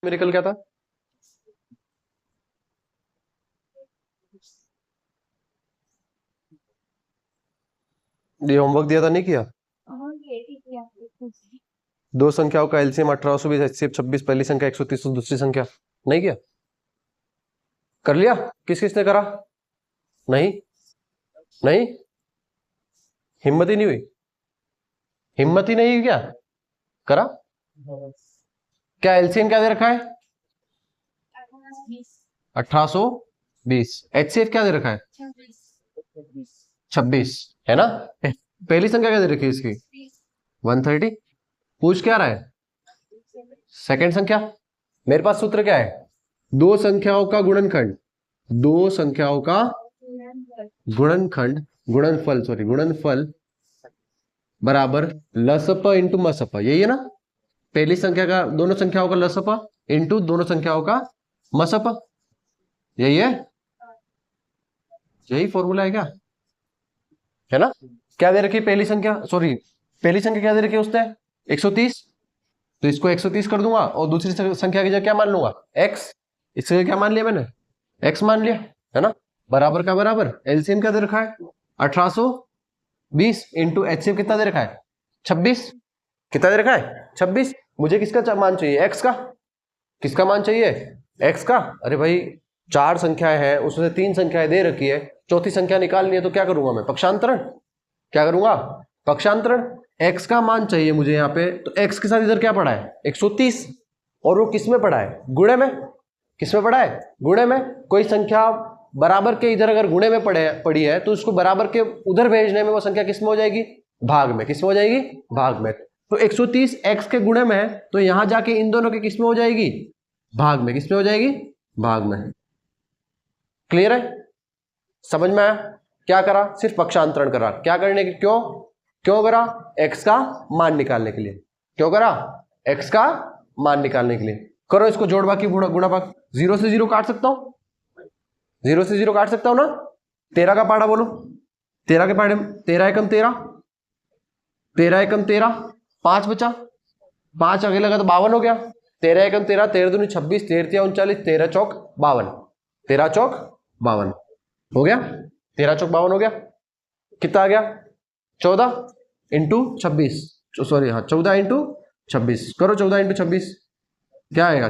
Numerical क्या था? ये होमवर्क दिया था, नहीं किया? दो संख्याओं का एलसीएम 1820, एचसीएफ 26, पहली संख्या 130, दूसरी संख्या नहीं किया? कर लिया? किस किसने करा? नहीं नहीं, हिम्मत ही नहीं हुई, हिम्मत ही नहीं हुई क्या? करा? क्या एलसीएम क्या दे रखा है? 1820। एचसीएफ क्या दे रखा है? 26 है ना? पहली संख्या क्या दे रखी है इसकी? 130। पूछ क्या रहा है? सेकंड संख्या। मेरे पास सूत्र क्या है? दो संख्याओं का गुणनखंड, दो संख्याओं का गुणनखंड, गुणनफल बराबर लसप इंटू मसप, यही है ना? पहली संख्या का, दोनों संख्याओं का लसप इंटू दोनों संख्याओं का मसप, यही है? यही फॉर्मूला है क्या? है ना? क्या दे रखी पहली संख्या, सॉरी पहली संख्या क्या दे रखी है उसने? 130। तो इसको 130 कर दूंगा और दूसरी संख्या की जगह क्या मान लूंगा? x। इससे क्या मान लिया मैंने? x मान लिया, है ना? बराबर का बराबर एलसीएम क्या दे रखा है? 1820 इंटू एचसीएफ कितना दे रखा है? 26। कितना दे रखा है? 26। मुझे किसका मान चाहिए? x का। किसका मान चाहिए? x का। अरे भाई चार संख्याएं हैं, उसमें से तीन संख्याएं दे रखी है, चौथी संख्या निकालनी है, तो क्या करूंगा मैं? पक्षांतरण। क्या करूंगा? पक्षांतरण। x का मान चाहिए मुझे यहाँ पे, तो x के साथ इधर क्या पड़ा है? 130। और वो किस में पड़ा है? गुणे में। किस में पड़ा है? गुणे में। कोई संख्या बराबर के इधर अगर गुणे में पड़ी है तो उसको बराबर के उधर भेजने में वो संख्या किस में हो जाएगी? भाग में। किस में हो जाएगी? भाग में। तो 130 x के गुणे में है, तो यहां जाके इन दोनों के किस में हो जाएगी? भाग में। किस में हो जाएगी? भाग में। क्लियर है? समझ में आया? क्या करा? सिर्फ पक्षांतरण करा। क्या करने के? क्यों क्यों करा? x का मान निकालने के लिए। क्यों करा? x का मान निकालने के लिए। करो इसको जोड़ बाकी गुणा भाग। 0 से 0 काट सकता हूं, 0 से 0 काट सकता हूं ना? 13 का पाड़ा बोलो। 13 के पाड़े में 13 एकम 13, 13 एकम 13, 5 बचा, 5 आगे लगा तो 52 हो गया। 13 एकम 13, 13 दूनी 26, 13 39, 13 चौक 52, 13 चौक 52 हो गया। 13 चौक 52 हो गया। कितना आ गया? 14 इंटू 26, सॉरी हाँ 14 इंटू 26। करो 14 इंटू 26, क्या आएगा?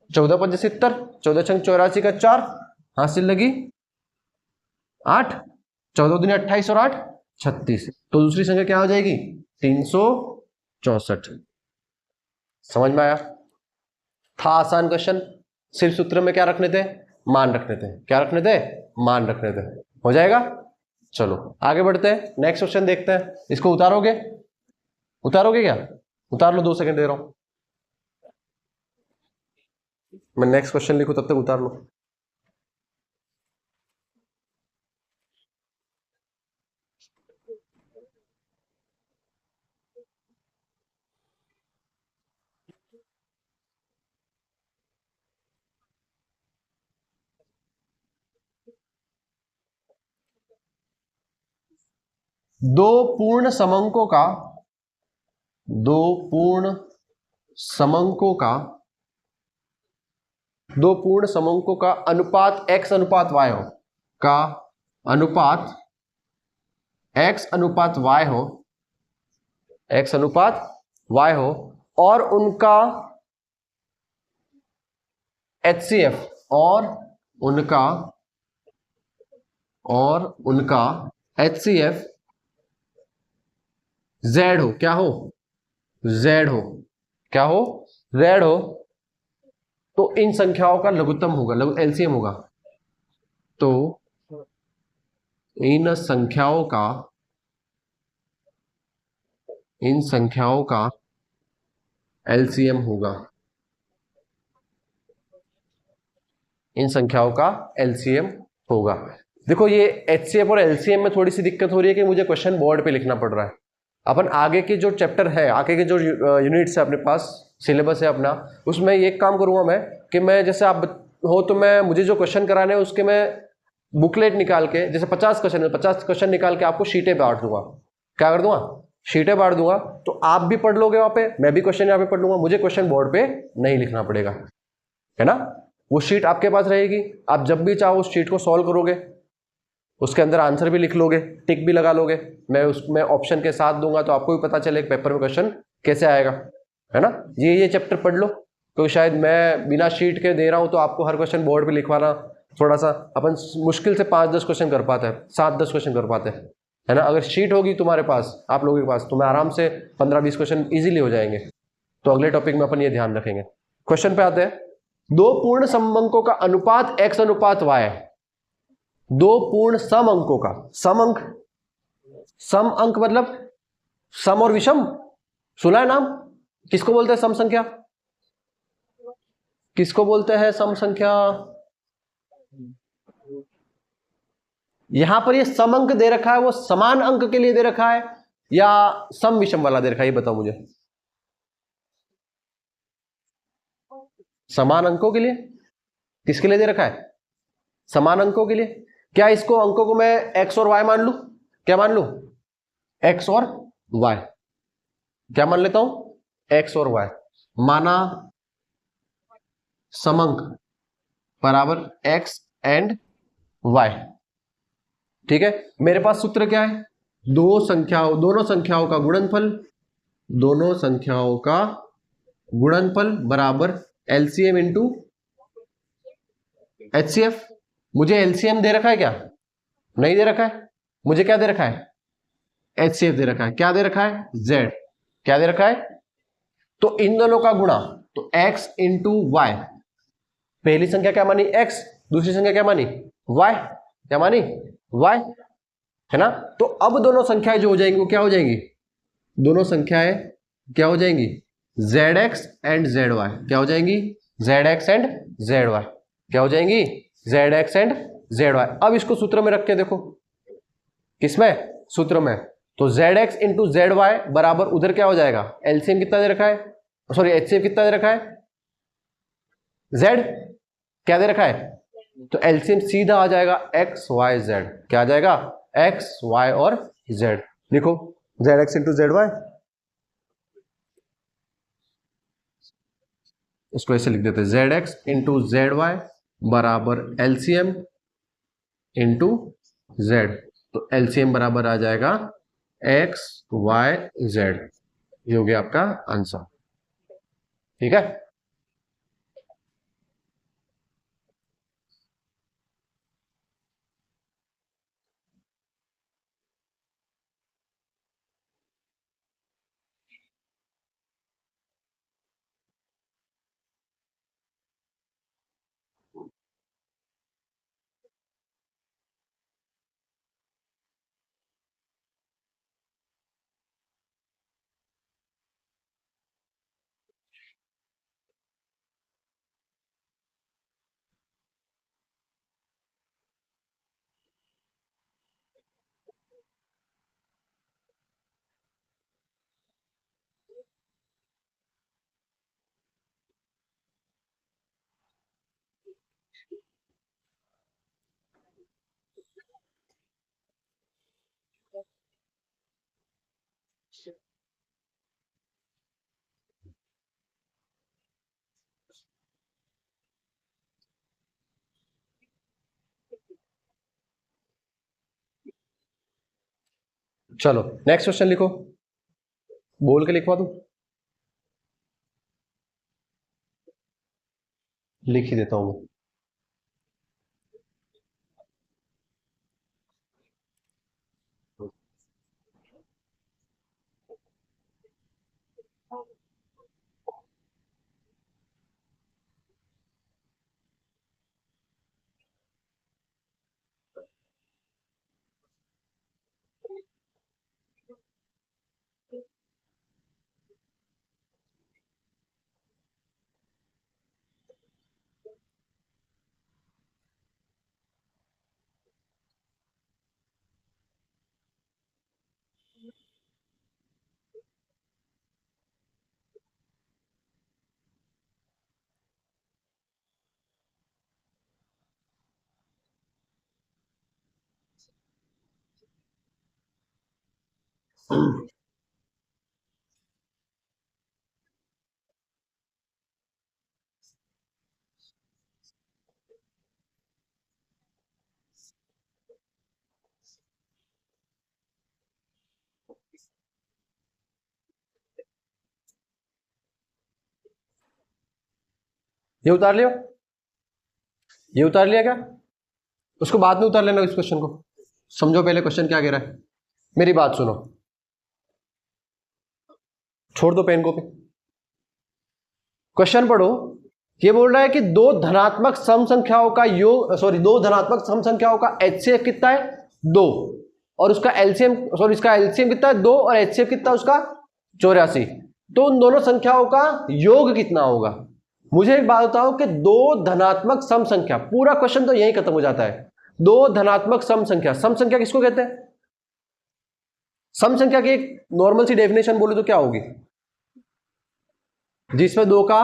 14 5 70, 14 छंग 84 का 4, हासिल लगी 8, 14 दूनी 28 और 8 36। तो दूसरी संख्या क्या हो जाएगी? 364। समझ में आया? था आसान क्वेश्चन। सिर्फ सूत्र में क्या रखने थे? मान रखने थे। क्या रखने थे? मान रखने थे। हो जाएगा? चलो आगे बढ़ते हैं, नेक्स्ट क्वेश्चन देखते हैं। इसको उतारोगे? उतारोगे क्या? उतार लो, 2 सेकंड दे रहा हूं मैं। नेक्स्ट क्वेश्चन लिखूं तब तक उतार लो। दो पूर्ण समंकों का, दो पूर्ण समंकों का, दो पूर्ण समंकों का अनुपात x अनुपात y हो, का अनुपात x अनुपात y हो, x अनुपात y हो, और उनका HCF, और उनका HCF Z हो। क्या हो? Z हो। क्या हो? Z हो। तो इन संख्याओं का लघुत्तम होगा, एलसीएम होगा। तो इन संख्याओं का एलसीएम होगा। इन संख्याओं का एलसीएम होगा। देखो ये एचसीएफ और एलसीएम में थोड़ी सी दिक्कत हो रही है कि मुझे क्वेश्चन बोर्ड पे लिखना पड़ रहा है। अपन आगे के जो चैप्टर है, आगे के जो यूनिट्स है अपने पास, सिलेबस है अपना, उसमें ये काम करूंगा मैं कि मैं जैसे आप हो तो मैं, मुझे जो क्वेश्चन कराने हैं उसके मैं बुकलेट निकाल के, जैसे 50 क्वेश्चन है, 50 क्वेश्चन निकाल के आपको शीटें पे बांट दूंगा। क्या कर दूंगा? शीटें बांट दूंगा, तो आप भी पढ़ लोगे वहां पे, मैं भी क्वेश्चन यहाँ पे पढ़ लूंगा, मुझे क्वेश्चन बोर्ड पे नहीं लिखना पड़ेगा, है ना। वो शीट आपके पास रहेगी, आप जब भी चाहो उस शीट को सॉल्व करोगे, उसके अंदर आंसर भी लिख लोगे, टिक भी लगा लोगे, मैं उसमें ऑप्शन के साथ दूंगा तो आपको भी पता चले पेपर में क्वेश्चन कैसे आएगा, है ना। ये चैप्टर पढ़ लो, क्योंकि शायद मैं बिना शीट के दे रहा हूं तो आपको हर क्वेश्चन बोर्ड पे लिखवाना थोड़ा सा, अपन मुश्किल से 5-10 क्वेश्चन कर पाते हैं, 7-10 क्वेश्चन कर पाते हैं, है ना। अगर शीट होगी तुम्हारे पास, आप लोगों के पास, तो मैं आराम से 15-20 क्वेश्चन इजीली हो जाएंगे। तो अगले टॉपिक में अपन ये ध्यान रखेंगे। क्वेश्चन पे आते हैं। दो पूर्ण समअंकों का अनुपात x अनुपात y है। दो पूर्ण सम अंकों का, सम अंक, सम अंक मतलब सम और विषम, सुना है नाम, किसको बोलते हैं सम संख्या, किसको बोलते हैं सम संख्या। यहां पर ये सम अंक दे रखा है, वो समान अंक के लिए दे रखा है या सम विषम वाला दे रखा है, ये बताओ मुझे। समान अंकों के लिए, किसके लिए दे रखा है, समान अंकों के लिए। क्या इसको अंकों को मैं x और y मान लू, क्या मान लू, x और y, क्या मान लेता हूं, x और y माना, समंक बराबर x एंड y, ठीक है। मेरे पास सूत्र क्या है, दोनों संख्याओं का गुणनफल, दोनों संख्याओं का गुणनफल बराबर एलसीएम इंटू एचसीएफ। मुझे एलसीएम दे रखा है क्या, नहीं दे रखा है, मुझे क्या दे रखा है, एचसीएफ दे रखा है, क्या दे रखा है, जेड, क्या दे रखा है। तो इन दोनों का गुणा, तो x इंटू वाई, पहली संख्या क्या मानी x, दूसरी संख्या क्या मानी y, क्या मानी y, है ना। तो अब दोनों संख्याएं जो हो जाएंगी वो क्या हो जाएंगी, दोनों संख्याएं क्या हो जाएंगी, zx एंड zy, क्या हो जाएंगी, zx एंड zy, क्या हो जाएंगी, zx एंड zy। अब इसको सूत्र में रख के देखो, किसमें, सूत्र में, तो zx इंटू जेड वाई बराबर उधर क्या हो जाएगा, एलसीएम कितना दे रखा है, सॉरी एचसीएफ कितना दे रखा है, z, क्या दे रखा है, तो एलसीएम सीधा आ जाएगा एक्स वाई जेड, क्या आ जाएगा, एक्स वाई और जेड। लिखो Z X into Z Y, इसको ऐसे लिख देते हैं, Z X into Z Y बराबर एलसीएम इंटू जेड, तो एलसीएम बराबर आ जाएगा एक्स वाई जेड, ये हो गया आपका आंसर, ठीक है। चलो नेक्स्ट क्वेश्चन लिखो, बोल के लिखवा दू, लिख ही देता हूं मैं। ये उतार लिया, ये उतार लिया क्या? उसको बाद में उतार लेना, इस क्वेश्चन को समझो पहले क्वेश्चन क्या कह रहा है। मेरी बात सुनो, छोड़ दो पेन कॉपी, क्वेश्चन पढ़ो। ये बोल रहा है कि दो धनात्मक सम संख्याओं का योग, दो धनात्मक सम संख्याओं का HCF कितना है? 2, और उसका एलसीएम, इसका एलसीएम कितना है? 2, और HCF कितना उसका? 84। तो उन दोनों संख्याओं का योग कितना होगा? मुझे एक बात बताओ कि दो धनात्मक सम संख्या, पूरा क्वेश्चन तो यही खत्म हो जाता है। दो धनात्मक सम संख्या, सम संख्या किसको कहते हैं? सम संख्या की एक नॉर्मल सी डेफिनेशन बोलो तो क्या होगी? जिसमें 2 का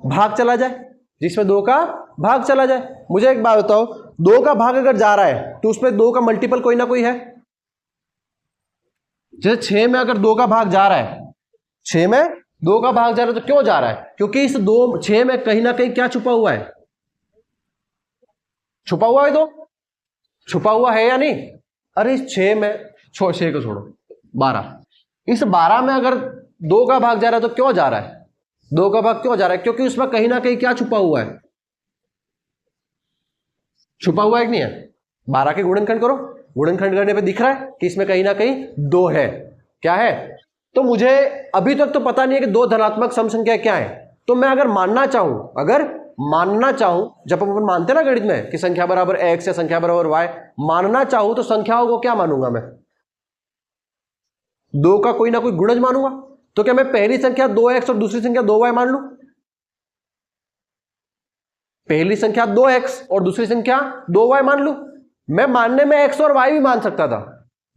भाग चला जाए, जिसमें 2 का भाग चला जाए। मुझे एक बात बताओ, 2 का भाग अगर जा रहा है तो उसमें 2 का मल्टीपल कोई ना कोई है। जैसे 6 में अगर 2 का भाग जा रहा है, 6 में 2 का भाग जा रहा है तो क्यों जा रहा है? क्योंकि इस 6 में कहीं ना कहीं क्या छुपा हुआ है? छुपा हुआ है, तो छुपा हुआ है या नहीं? अरे इस 6 में, 6 को छोड़ो, 12, इस 12 में अगर 2 का भाग जा रहा है तो क्यों जा रहा है? 2 का भाग क्यों जा रहा है? क्योंकि उसमें कहीं ना कहीं क्या छुपा हुआ है? छुपा हुआ है कि नहीं है? 12 के गुणनखंड करो, गुणनखंड करने पे दिख रहा है कि इसमें कहीं ना कहीं 2 है। क्या है? तो मुझे अभी तक तो पता नहीं है कि दो धनात्मक सम संख्या क्या है। तो मैं अगर मानना चाहूं, जब अपन मानते ना गणित में कि संख्या बराबर x या संख्या बराबर y, मानना चाहूं तो संख्याओं को क्या मानूंगा मैं? 2 का कोई ना कोई गुणज मानूंगा। तो क्या मैं पहली संख्या 2x और दूसरी संख्या 2y मान लूं? पहली संख्या 2x और दूसरी संख्या 2y मान लूं? मैं मानने में x और y भी मान सकता था,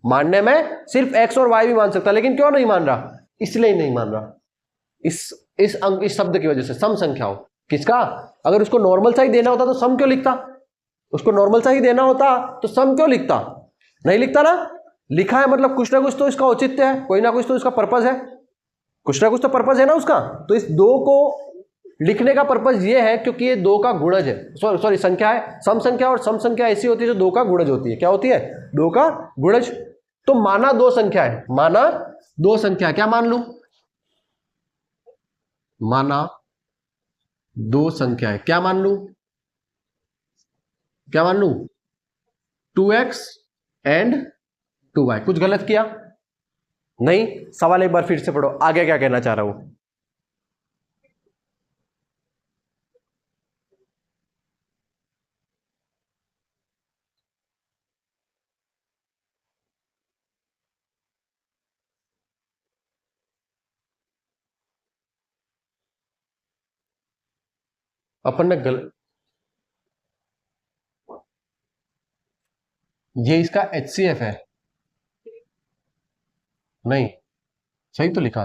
मानने में सिर्फ x और y भी मान सकता, लेकिन क्यों नहीं मान रहा? इसलिए नहीं मान रहा, इस शब्द की वजह से, सम संख्याओं। किसका? अगर उसको नॉर्मल सा ही देना होता तो सम क्यों लिखता? उसको नॉर्मल सा ही देना होता तो सम क्यों लिखता? नहीं लिखता ना। लिखा है मतलब कुछ ना कुछ तो इसका औचित्य है, कोई ना कुछ तो इसका पर्पज है, कुछ ना कुछ तो पर्पज है ना उसका। तो इस 2 को लिखने का पर्पज ये है क्योंकि ये 2 का गुणज है, सॉरी संख्या है, सम संख्या। और सम संख्या ऐसी होती है जो 2 का गुणज होती है। क्या होती है? 2 का गुणज। तो माना 2 संख्या है, माना 2 संख्या, क्या मान लूं? माना 2 संख्या है, क्या मान लूं? क्या मान लूं? 2x and 2y। कुछ गलत किया? नहीं। सवाल एक बार फिर से पढ़ो, आगे क्या कहना चाह रहा हूं। अपन ने ये इसका HCF है। नहीं, सही तो लिखा,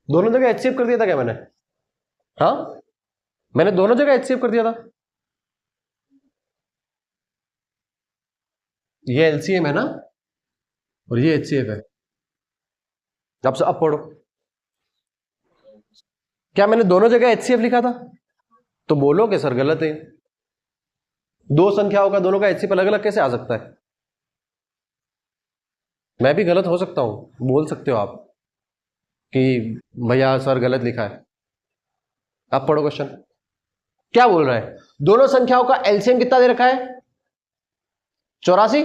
दोनों जगह HCF कर दिया था क्या मैंने? हाँ, मैंने दोनों जगह HCF कर दिया था। ये LCM है ना, और ये HCF है। अब पढ़ो, क्या मैंने दोनों जगह HCF लिखा था? तो बोलो कि सर गलत है, दो संख्याओं का दोनों का HCF अलग अलग कैसे आ सकता है? मैं भी गलत हो सकता हूं, बोल सकते हो आप कि भैया सर गलत लिखा है। अब पढ़ो क्वेश्चन, क्या बोल रहा है? दोनों संख्याओं का एलसीएम कितना दे रखा है? 84,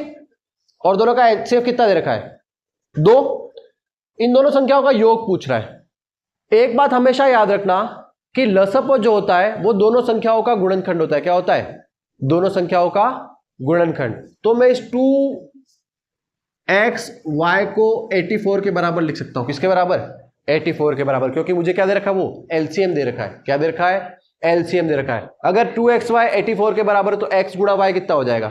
और दोनों का HCF कितना दे रखा है? 2। इन दोनों संख्याओं का योग पूछ रहा है। एक बात हमेशा याद रखना कि लसअ जो होता है वो दोनों संख्याओं का गुणनखंड होता है। क्या होता है? दोनों संख्याओं का गुणनखंड। तो मैं इस 2xy को 84 के बराबर लिख सकता हूं। किसके बराबर? 84 के बराबर, क्योंकि मुझे क्या दे रखा है? वो एलसीएम दे रखा है। क्या दे रखा है? एलसीएम दे रखा है। अगर 2xy 84 के बराबर तो x गुणा y कितना हो जाएगा?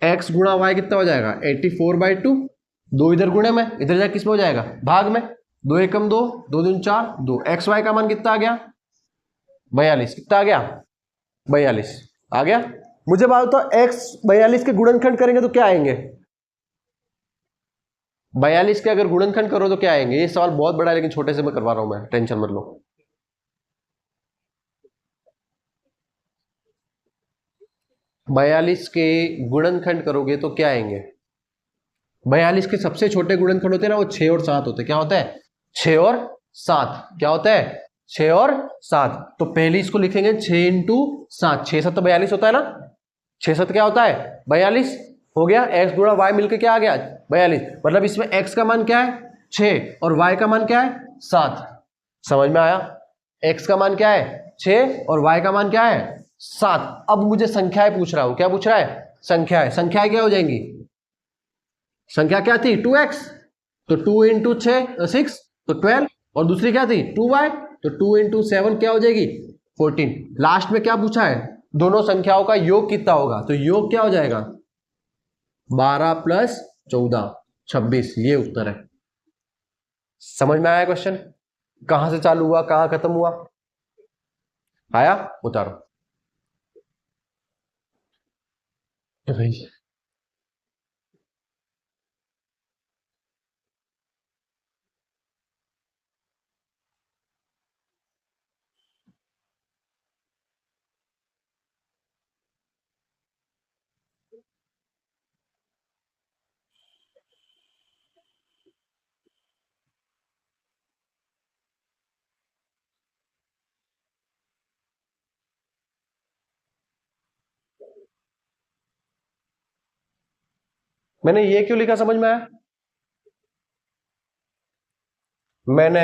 x गुणा y कितना हो जाएगा? 84/2। 2 इधर गुणे में, इधर जाके किसमें हो जाएगा? भाग में। 2 एकम 2, 2 दूनी 4, 2। एक्स वाई का मान कितना आ गया? 42। कितना आ गया? 42 आ गया। मुझे बात बताओ, x 42 के गुणनखंड करेंगे तो क्या आएंगे? 42 के अगर गुणनखंड करो तो क्या आएंगे? ये सवाल बहुत बड़ा है लेकिन छोटे से मैं करवा रहा हूं, मैं टेंशन मत लो। 42 के गुणनखंड करोगे तो क्या आएंगे? 42 के सबसे छोटे गुणनखंड होते हैं ना, वो 6 और 7 होते हैं। क्या होता है? 6 और 7, क्या होता है 6 और 7। तो पहली इसको लिखेंगे 6 इंटू 7, 6 7 तो 42 होता है ना, 6 7 क्या होता है 42 हो गया। x गुणा y मिलकर क्या आ गया 42, मतलब इसमें x का मान क्या है 6 और y का मान क्या है 7। समझ में आया, x का मान क्या है 6 और y का मान क्या है 7। अब मुझे संख्याएं पूछ रहा हूं, क्या पूछ रहा है संख्याएं। संख्याएं क्या हो जाएंगी, संख्या क्या थी 2x, तो 2 इंटू 6 तो 12, और दूसरी क्या थी 2y, तो 2 इंटू 7 क्या हो जाएगी 14। लास्ट में क्या पूछा है दोनों संख्याओं का योग कितना होगा, तो योग क्या हो जाएगा 12 प्लस 14 26, ये उत्तर है। समझ में आया क्वेश्चन, कहां से चालू हुआ कहां खत्म हुआ, आया उतारो। मैंने ये क्यों लिखा समझ में आया, मैंने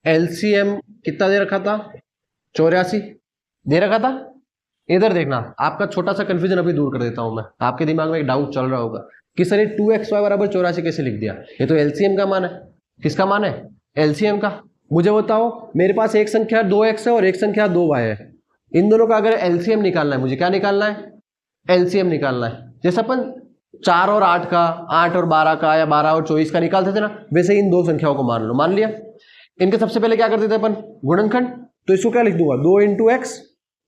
एलसीएम कितना दे रखा था 84 दे रखा था। इधर देखना, आपका छोटा सा कंफ्यूजन अभी दूर कर देता हूं मैं, आपके दिमाग में एक डाउट चल रहा होगा कि सर ये 2xy बराबर 84 कैसे लिख दिया, ये तो एलसीएम का मान है। किसका मान है एलसीएम का। मुझे बताओ मेरे पास एक संख्या 2x है और एक संख्या 2y है, इन दोनों का अगर एलसीएम निकालना है, मुझे क्या निकालना है एलसीएम निकालना है। जैसे अपन 4 और 8 का, 8 और 12 का, या 12 और 24 का निकालते थे ना, वैसे इन दो संख्याओं को मान लो, मान लिया। इनके सबसे पहले क्या करते थे अपन गुणनखंड, तो इसको क्या लिख दूंगा 2 इंटू एक्स,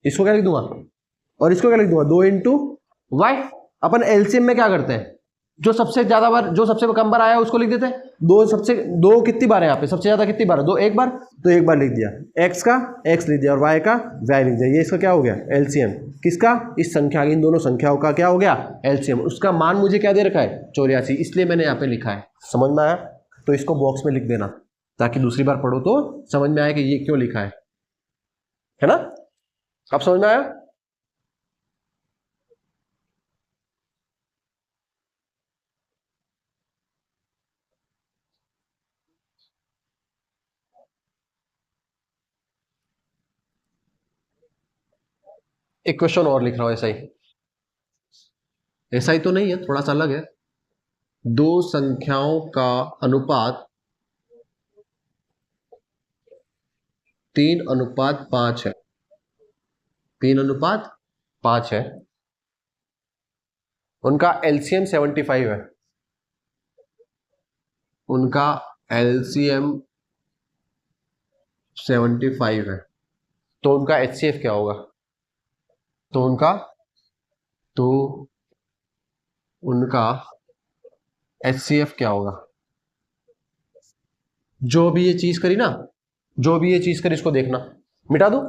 इसको क्या लिख दूंगा और इसको क्या लिख दूंगा 2 इंटू वाई। अपन एलसीएम में क्या करते हैं, जो सबसे ज्यादा बार, जो सबसे कम बार आया उसको लिख देते हैं। दो कितनी बार है यहाँ पे, सबसे ज्यादा कितनी बार है, दो एक बार, तो एक बार लिख दिया। एक्स का एक्स लिख दिया और वाई का वाई लिख दिया, ये इसका क्या हो गया एलसीएम। किसका, इस संख्या, इन दोनों संख्याओं का क्या हो गया एलसीएम। उसका मान मुझे क्या दे रखा है 84, इसलिए मैंने यहाँ पे लिखा है। समझ में आया, तो इसको बॉक्स में लिख देना ताकि दूसरी बार पढ़ो तो समझ में आए कि ये क्यों लिखा है ना। अब समझ में आया। एक क्वेश्चन और लिख रहा हूं, ऐसा ही, ऐसा ही तो नहीं है, थोड़ा सा अलग है। दो संख्याओं का अनुपात 3:5 है, 3:5 है, उनका एलसीएम 75 है, उनका एलसीएम 75 है, तो उनका एचसीएफ क्या होगा, तो उनका एचसीएफ क्या होगा। जो भी ये चीज करी ना, जो भी ये चीज करी, इसको देखना, मिटा दो।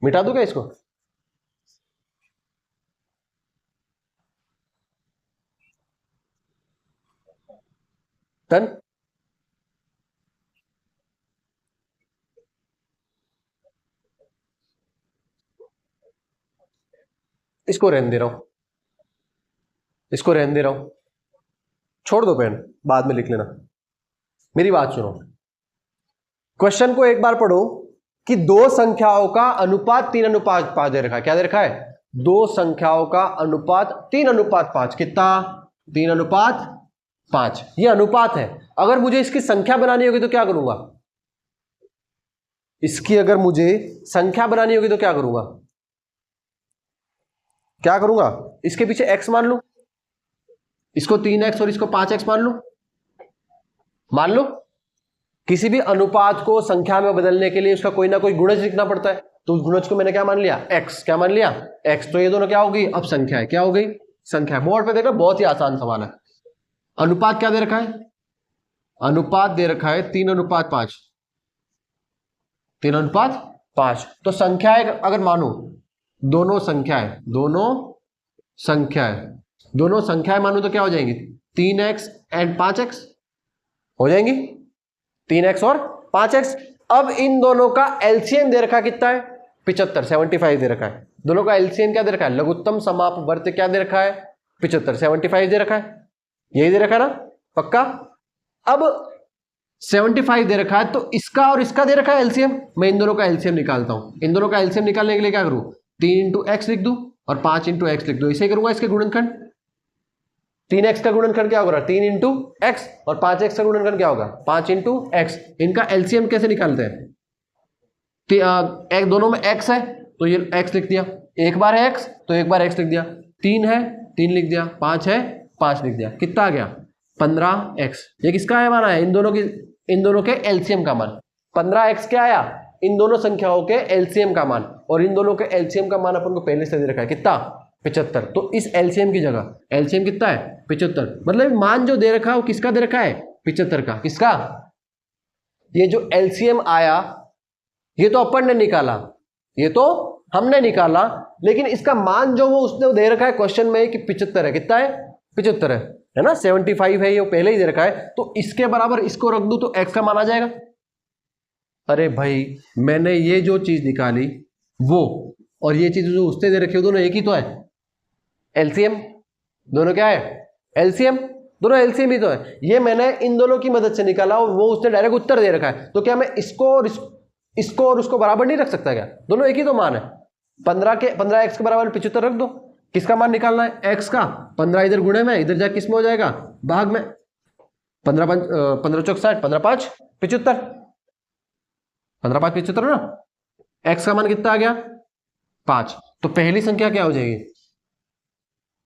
मिटा दो क्या इसको, डन। इसको रहने दे रहा हूं, इसको रहने दे रहा हूं, छोड़ दो पेन, बाद में लिख लेना। मेरी बात सुनो, क्वेश्चन को एक बार पढ़ो कि दो संख्याओं का अनुपात 3:5 दे रखा है। क्या दे रखा है, दो संख्याओं का अनुपात 3:5, कितना 3:5, ये अनुपात है। अगर मुझे इसकी संख्या बनानी होगी तो क्या करूंगा, इसकी अगर मुझे संख्या बनानी होगी तो क्या करूंगा, क्या करूंगा, इसके पीछे x मान लू, इसको 3x और इसको 5x मान लो। किसी भी अनुपात को संख्या में बदलने के लिए उसका कोई ना कोई गुणज लिखना पड़ता है, तो उस गुणज को मैंने क्या मान लिया x, क्या मान लिया x, तो ये दोनों क्या हो गई अब संख्या है, क्या हो गई संख्या। बोर्ड पे देखना, बहुत ही आसान सवाल है। अनुपात क्या दे रखा है, अनुपात दे रखा है 3:5, 3:5 5। तो संख्याएं अगर मानो दोनों संख्याएं दोनों संख्याएं मानो तो क्या हो जाएंगी? 3x एंड 5x हो जाएंगी, 3x और 5x। अब इन दोनों का एलसीएम दे रखा है कितना है? 75, 75 दे रखा है। दोनों का एलसीएम क्या दे रखा है? लघुत्तम समापवर्त क्या दे रखा है? 75, 75 दे रखा है, यही दे रखा है ना, पक्का। अब 75 दे रखा है तो इसका और इसका दे रखा है एलसीएम। मैं इन दोनों का एलसीएम निकालता हूं। इन दोनों का एलसीएम निकालने के लिए क्या करूं? 3 इंटू एक्स लिख दूं और 5 इंटू एक्स लिख दूं, इसे करूंगा इसके गुणनखंड। 3x का गुणनखंड क्या होगा? 3 इंटू एक्स, और 5x का गुणनखंड क्या होगा? 5 इंटू एक्स। इनका एलसीएम कैसे निकालते हैं? एक दोनों में x है तो ये x लिख दिया, एक बार है x तो एक बार x लिख दिया, 3 है 3 लिख दिया, 5 है 5 लिख दिया। कितना आ गया? 15x। ये किसका है मान आया? इन दोनों के एलसीएम का मान। 15x क्या आया? इन दोनों संख्याओं के एलसीएम का मान, और इन दोनों के एलसीएम का मान अपन को पहले से दे रखा है कितना? 75। तो इस एलसीएम की जगह एलसीएम कितना है? 75। मतलब मान जो दे रखा है वो किसका दे रखा है? 75 का। किसका? ये जो एलसीएम आया ये तो अपन ने निकाला, ये तो हमने निकाला, लेकिन इसका मान जो वो उसने दे रखा है क्वेश्चन में कि 75 है। कितना है? 75 है ना, 75 है, ये पहले ही दे रखा है, तो इसके बराबर इसको रख दूं तो x का मान आ जाएगा। अरे भाई मैंने ये जो चीज निकाली वो, और ये चीज जो उसने दे रखी है, दोनों एक ही तो है। एलसीएम दोनों क्या है? एलसीएम, दोनों एलसीएम ही तो है। ये मैंने इन दोनों की मदद से निकाला और वो उसने डायरेक्ट उत्तर दे रखा है, तो क्या मैं इसको और उसको बराबर नहीं रख सकता क्या? दोनों एक ही तो मान है। 15x के बराबर 75 रख दो। किसका मान निकालना है? x का। 15 इधर गुणे में, इधर जाके किस में हो जाएगा? भाग में। 15 चौक 60, 15 5 75, 15 5 75 ना। x का मान कितना आ गया? 5। तो पहली संख्या क्या हो जाएगी?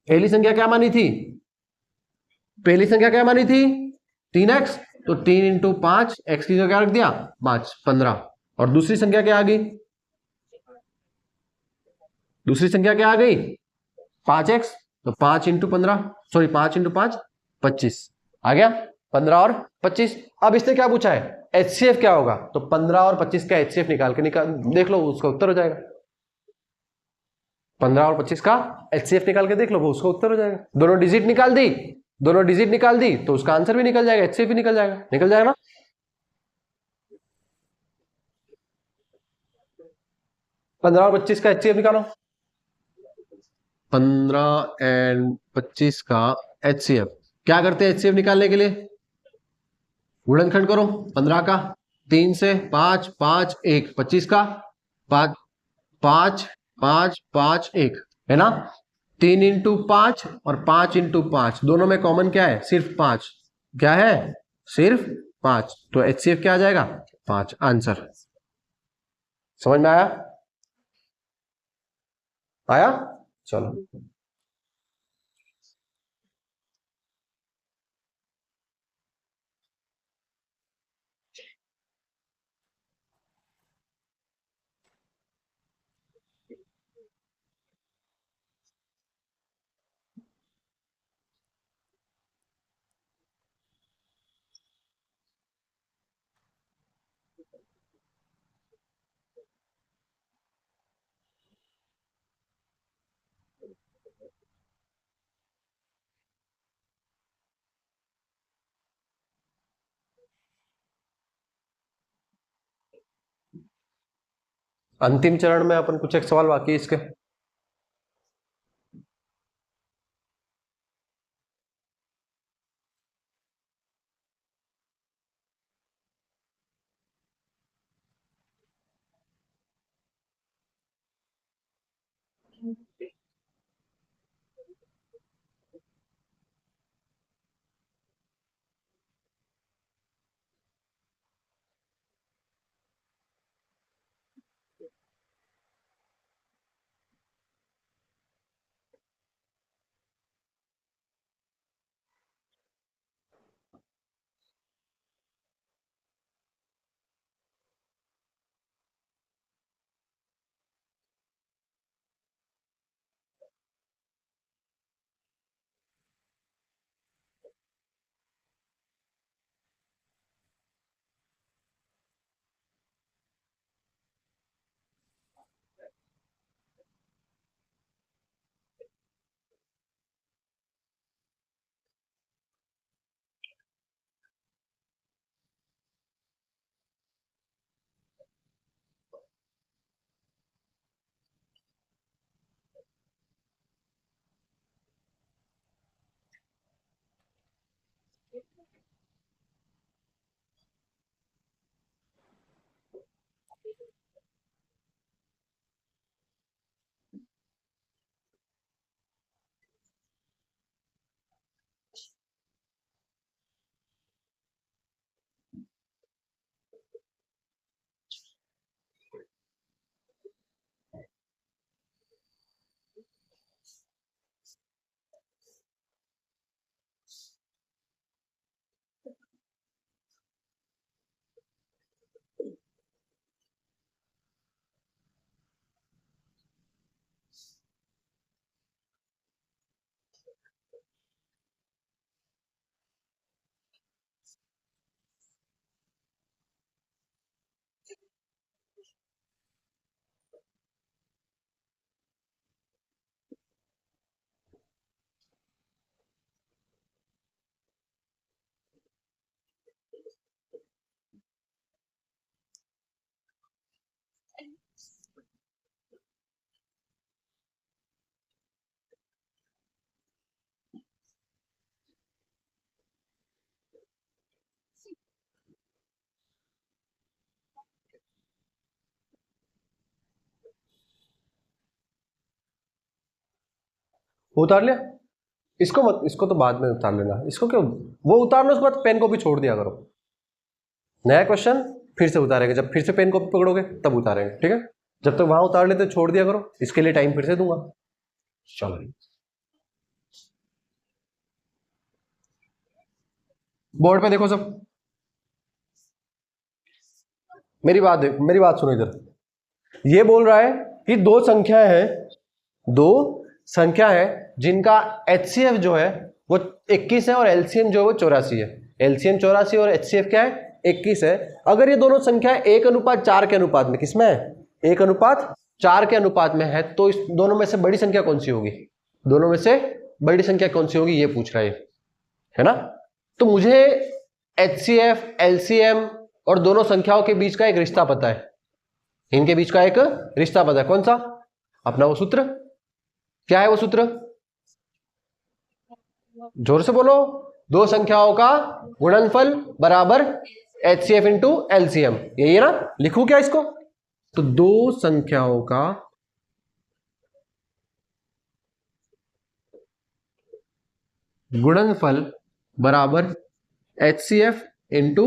पहली संख्या क्या मानी थी? पहली संख्या क्या मानी थी? 3x। तो 3 इंटू 5, एक्स की जगह क्या रख दिया? 5, 15। और दूसरी संख्या क्या आ गई? दूसरी संख्या क्या आ गई? 5x। तो 5 इंटू 15, सॉरी 5 इंटू 5 25 आ गया, 15 और 25। अब इसने क्या पूछा है? एचसीएफ क्या होगा? तो 15 और 25 का एचसीएफ निकाल देख लो, उसका उत्तर हो जाएगा। 15 और 25 का एचसीएफ निकाल के देख लो, वो उसका उत्तर हो जाएगा। दोनों डिजिट निकाल दी तो उसका आंसर भी निकल जाएगा, एचसीएफ भी निकल जाएगा ना। 15 और 25 का एचसीएफ निकालो। 15 एंड 25 का एचसीएफ क्या करते हैं? एचसीएफ निकालने के लिए गुणनखंड करो। 15 का 3 से 5 5 1, 25 का 5 5 5 5 1 है ना। 3 इंटू 5 और 5 इंटू 5 दोनों में कॉमन क्या है? सिर्फ 5। क्या है? सिर्फ 5। तो एचसीएफ क्या आ जाएगा? 5 आंसर। समझ में आया? आया? चलो। अंतिम चरण में अपन कुछ एक सवाल बाकी है इसके। उतार लिया। इसको मत, इसको तो बाद में उतार लेना, इसको क्यों, वो उतारना उसके बाद पेन को भी छोड़ दिया करो। नया क्वेश्चन फिर से उतारेंगे, जब फिर से पेन को पकड़ोगे तब उतारेंगे, ठीक है। जब तक वहां उतार लेते छोड़ दिया करो, इसके लिए टाइम फिर से दूंगा। चलो बोर्ड पे देखो सब, मेरी बात सुनो इधर। ये बोल रहा है कि दो संख्या है, दो संख्या है जिनका HCF जो है वो 21 है और LCM जो है वो 84 है। LCM 84 और HCF क्या है, 21 है। अगर ये दोनों संख्या 1:4 के अनुपात में, किसमें है, 1:4 के अनुपात में है, तो इस दोनों में से बड़ी संख्या कौन सी होगी, दोनों में से बड़ी संख्या कौन सी होगी, ये पूछ रहा है ना। तो मुझे HCF LCM और दोनों संख्याओं के बीच का एक रिश्ता पता है, इनके बीच का एक रिश्ता पता है, कौन सा, अपना वो सूत्र। क्या है वो सूत्र, जोर से बोलो। दो संख्याओं का गुणनफल बराबर HCF इंटू LCM, यही है ना। लिखूं क्या इसको, तो दो संख्याओं का गुणनफल बराबर HCF इंटू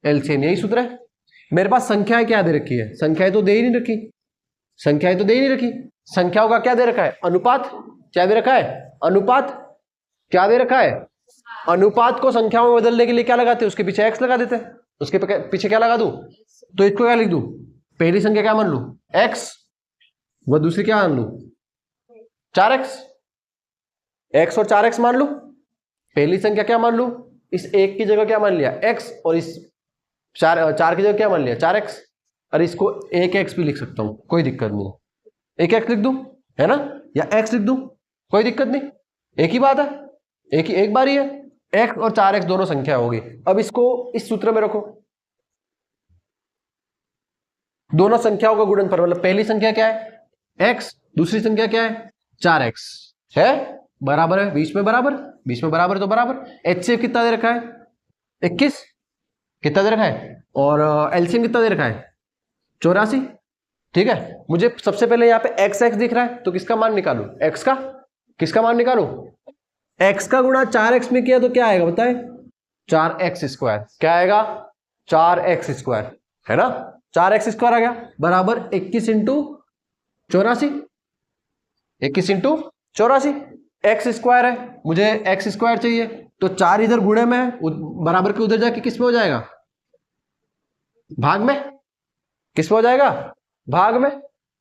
LCM, यही सूत्र है। मेरे पास संख्याएं क्या दे रखी है, संख्याएं तो दे ही नहीं रखी, संख्याएं तो दे ही नहीं रखी। संख्याओं का क्या दे रखा है, अनुपात। क्या दे रखा है, अनुपात। क्या दे रखा है, अनुपात को संख्याओं में बदलने के लिए क्या लगाते हैं, उसके पीछे एक्स लगा देते हैं। उसके पीछे क्या लगा दूं, तो इसको क्या लिख दूं, पहली संख्या क्या मान लू, एक्स, व दूसरी क्या मान लू, 4x। एक्स और 4x मान लू, पहली संख्या क्या मान लू, इस एक की जगह क्या मान लिया x, और इस चार की जगह क्या मान लिया 4x। और इसको एक एक्स भी लिख सकता हूं, कोई दिक्कत नहीं है, एक एक्स लिख दूं, है ना, या x लिख दूं, कोई दिक्कत नहीं, एक ही बात है, एक बार ही है। x और 4x दोनों संख्या होगी। अब इसको इस सूत्र में रखो, दोनों संख्याओं का गुणनफल, मतलब पहली संख्या क्या है x, दूसरी संख्या क्या है 4x, है बराबर है, बीच में बराबर, बीच में बराबर तो बराबर। HCF कितना दे रखा है 21, कितना दे रखा है, और LCM कितना दे रखा है 84। ठीक है, मुझे सबसे पहले यहाँ पे x दिख रहा है, तो किसका मान निकालू, x का, किसका मान निकालू, x का गुणा 4x में किया तो क्या आएगा बताए, 4x²। क्या आएगा, 4x², है ना, 4x² आ गया बराबर 21 इंटू 84, 21 इंटू 84, x² है, मुझे x² चाहिए, तो 4 इधर गुणे में है, बराबर के उधर जाके किस में हो जाएगा, भाग में, किस में हो जाएगा, भाग में।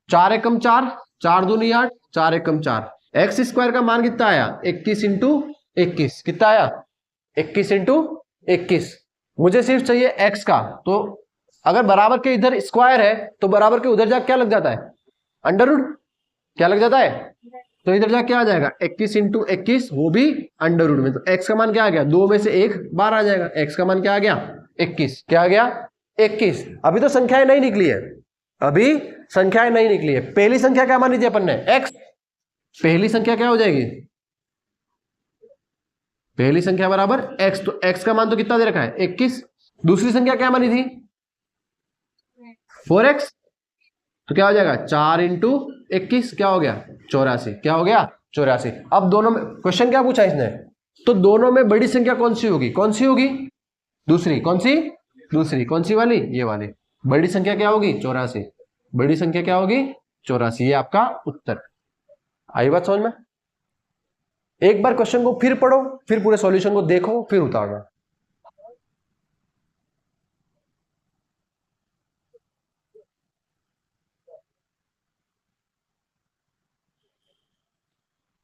4 एकम 4, 4 दूनी 8, 4 एकम 4, x² का मान कितना आया 21 इंटू 21, कितना आया 21 इंटू 21। मुझे सिर्फ चाहिए x का, तो अगर बराबर के इधर स्क्वायर है तो बराबर के उधर जाके क्या लग जाता है, अंडर रूट, क्या लग जाता है, तो इधर जाके क्या आ जाएगा 21 इंटू 21, वो भी अंडर रूट में। तो x का मान क्या आ गया, दो में से एक बार आ जाएगा, x का मान क्या आ गया 21, क्या आ गया 21। अभी तो संख्याएं नहीं निकली है, अभी संख्याएं नहीं निकली है। पहली संख्या क्या मानी थी अपन ने x, पहली संख्या क्या हो जाएगी, पहली संख्या बराबर x, तो x का मान तो कितना दे रखा है 21। दूसरी संख्या क्या मानी थी 4x, तो क्या हो जाएगा 4 इंटू 21, क्या हो गया 84, क्या हो गया 84। अब दोनों में क्वेश्चन क्या पूछा इसने, तो दोनों में बड़ी संख्या कौन सी होगी, कौन सी होगी, दूसरी, कौन सी, दूसरी, कौन सी वाली, ये वाली। बड़ी संख्या क्या होगी 84, बड़ी संख्या क्या होगी 84, ये आपका उत्तर। आई बात समझ में। एक बार क्वेश्चन को फिर पढ़ो, फिर पूरे सॉल्यूशन को देखो, फिर उतारना।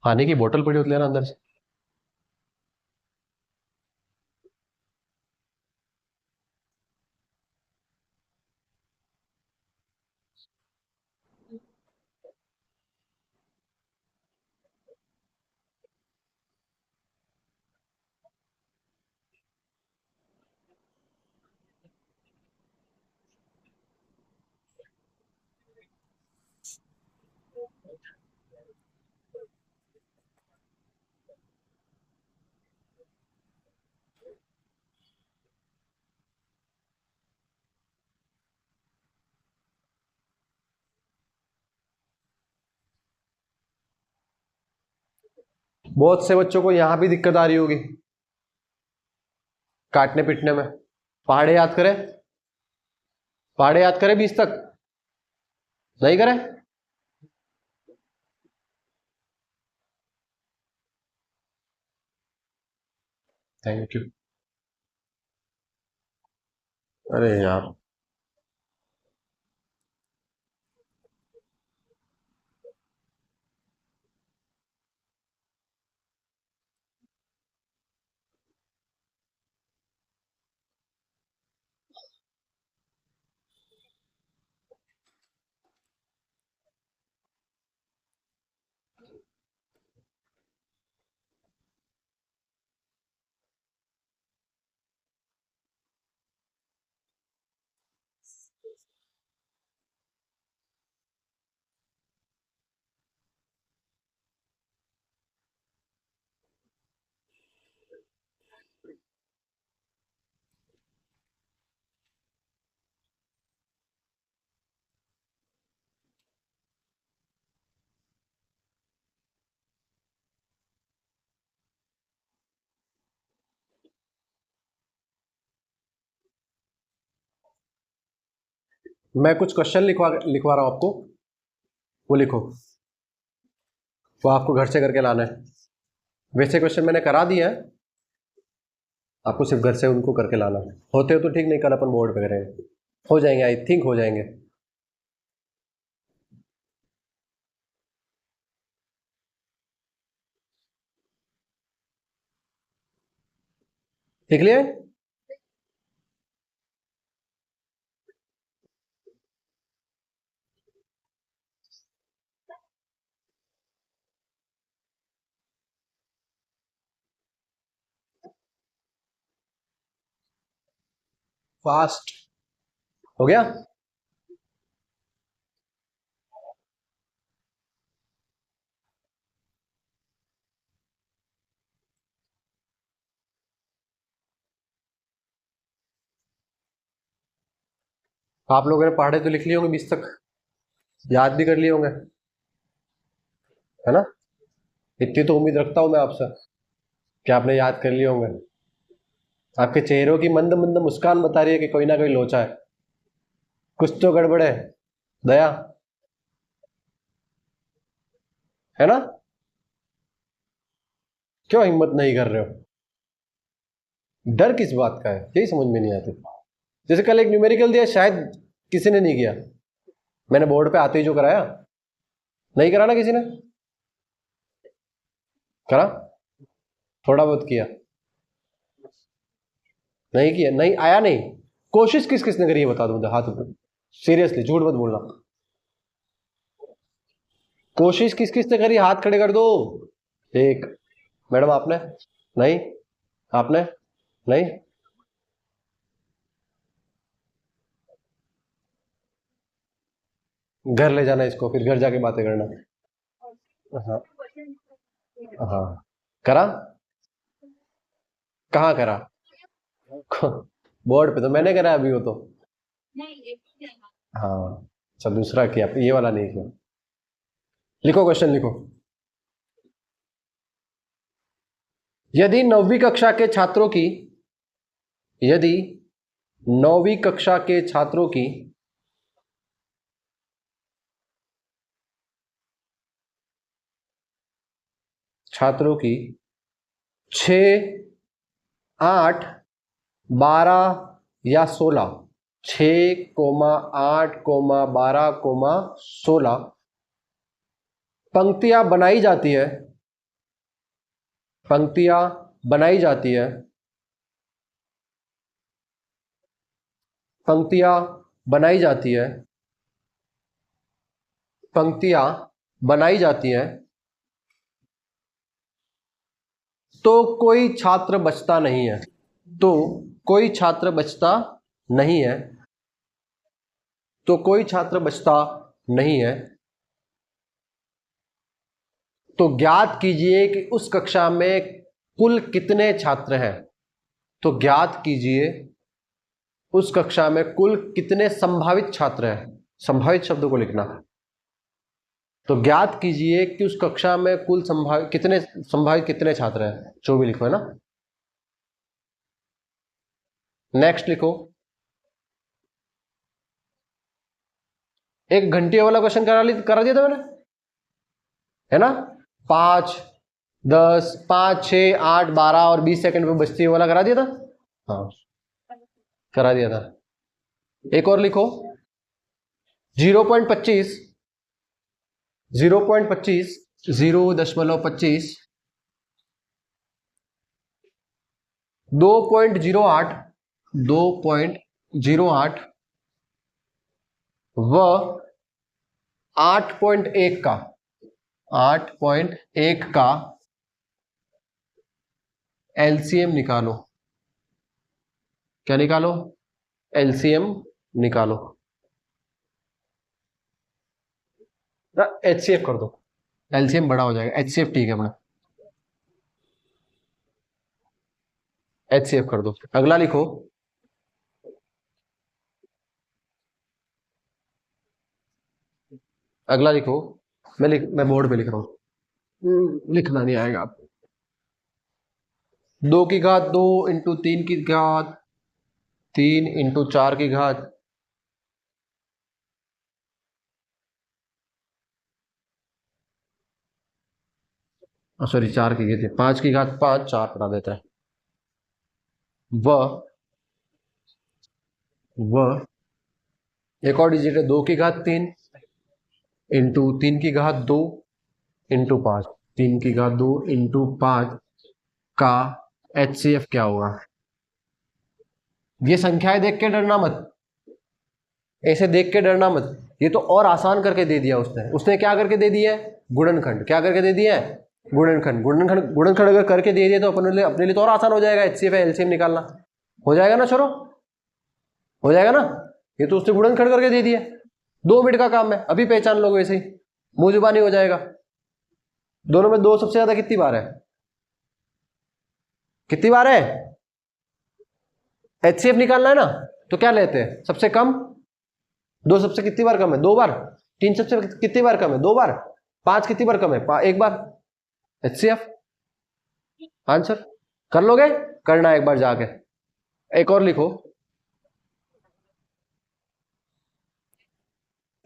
पानी की बोतल पड़ी होती है ना अंदर से। बहुत से बच्चों को यहां भी दिक्कत आ रही होगी काटने पीटने में। पहाड़े याद करें, पहाड़े याद करें 20 तक, नहीं करें? Thank you. अरे यार, मैं कुछ क्वेश्चन लिखवा रहा हूं आपको, वो लिखो, वो आपको घर से करके लाना है। वैसे क्वेश्चन मैंने करा दिया है, आपको सिर्फ घर से उनको करके लाना है। होते हो तो ठीक, नहीं कल अपन बोर्ड पे करेंगे। हो जाएंगे, आई थिंक हो जाएंगे। लिख लिए? फास्ट हो गया? आप लोगों ने पढ़े तो लिख लिए होंगे 20 तक, याद भी कर लिए होंगे, है ना? इतनी तो उम्मीद रखता हूं मैं आपसे कि आपने याद कर लिए होंगे। आपके चेहरों की मंद मंद मुस्कान बता रही है कि कोई ना कोई लोचा है, कुछ तो गड़बड़ है। दया, है ना? क्यों हिम्मत नहीं कर रहे हो? डर किस बात का है, यही समझ में नहीं आती। जैसे कल एक न्यूमेरिकल दिया, शायद किसी ने नहीं किया, मैंने बोर्ड पे आते ही जो कराया, नहीं करा ना किसी ने? करा? थोड़ा बहुत किया, नहीं किया, नहीं आया, नहीं। कोशिश किस किसने करी है बता दो मुझे, हाथ ऊपर, सीरियसली झूठ मत बोलना। कोशिश किस किसने करी, हाथ खड़े कर दो। एक, मैडम आपने? नहीं। आपने? नहीं। घर ले जाना इसको, फिर घर जाके बातें करना। हाँ। हाँ, करा? कहाँ करा? बोर्ड पे तो मैंने करा अभी, वो तो। हाँ, चल दूसरा किया, ये वाला नहीं किया। लिखो, क्वेश्चन लिखो। यदि नौवीं कक्षा के छात्रों की, यदि नौवीं कक्षा के छात्रों की 6, 8, 12 या 16, 6,8,12,16 पंक्तियां बनाई जाती है, पंक्तियां बनाई जाती है, पंक्तियां बनाई जाती है, पंक्तियां बनाई जाती है, तो कोई छात्र बचता नहीं है, तो कोई छात्र बचता नहीं है, तो कोई छात्र बचता नहीं है। तो ज्ञात कीजिए कि उस कक्षा में कुल कितने छात्र हैं। तो ज्ञात कीजिए उस कक्षा में कुल कितने संभावित छात्र हैं। संभावित शब्द को लिखना। तो ज्ञात कीजिए कि उस कक्षा में कुल संभावित कितने छात्र हैं। 24 लिखो, है ना। नेक्स्ट लिखो, एक घंटे वाला क्वेश्चन करा दिया था मैंने, है ना। 5, 10, 5, 6, 8, 12 और 20 सेकंड पे बचती वाला करा दिया था। हाँ, करा दिया था। एक और लिखो, 0.25 0.25 0.25 2.08 2.08 व 8.1 का 8.1 का एलसीएम निकालो। क्या निकालो? एलसीएम निकालो। एचसीएफ कर दो, एलसीएम बड़ा हो जाएगा। एचसीएफ ठीक है अपना, एचसीएफ कर दो। अगला लिखो, अगला लिखो। मैं बोर्ड पे लिख रहा हूं, लिखना नहीं आएगा आप। 2 की घात 2 इंटू 3 की घात 3 इंटू 4 की घात सॉरी 4 की घात 5 की घात 5 4 बना देता है। वह एक और डिजिट है, 2 की घात 3 इंटू 3 की घात 2 इंटू 5 3 की घात 2 इंटू 5 का एचसीएफ क्या होगा? ये संख्याएं देख के डरना मत, ऐसे देख के डरना मत। ये तो और आसान करके दे दिया उसने क्या करके दे दिया है? गुणनखंड। क्या करके दे दिया है? गुणनखंड अगर करके दे दिया तो अपने लिए तो और आसान हो जाएगा एचसीएफ एलसीएम निकालना। हो जाएगा ना छोरो, हो जाएगा ना। ये तो उसने गुणनखंड करके दे दिया, 2 मिनट का काम है, अभी पहचान लोगे, ऐसे ही मुंह जुबानी हो जाएगा। दोनों में 2 सबसे ज्यादा कितनी बार है? कितनी बार है? एचसीएफ निकालना है ना, तो क्या लेते हैं? सबसे कम। 2 सबसे कितनी बार कम है? 2 बार। 3 सबसे कितनी बार कम है? 2 बार। 5 कितनी बार कम है? 1 बार। HCF answer. कर लोगे? करना एक बार जाके। एक और लिखो,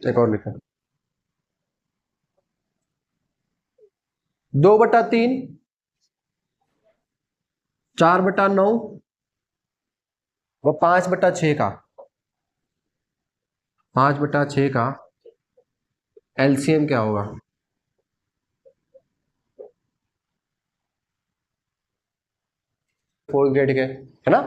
एक और लिखो। 2/3 4/9 व 5/6 का 5/6 का एलसीएम क्या होगा? 4 ग्रेड के, है ना।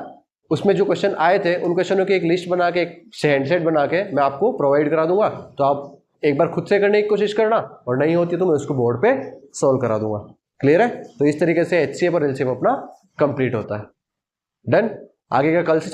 उसमें जो क्वेश्चन आए थे उन क्वेश्चनों की एक लिस्ट बना के, एक हैंडसेट बना के मैं आपको प्रोवाइड करा दूंगा। तो आप एक बार खुद से करने की कोशिश करना, और नहीं होती तो मैं उसको बोर्ड पे सॉल्व करा दूंगा। क्लियर है? तो इस तरीके से एचसीएफ और एलसीएम अपना कंप्लीट होता है। डन। आगे का कल से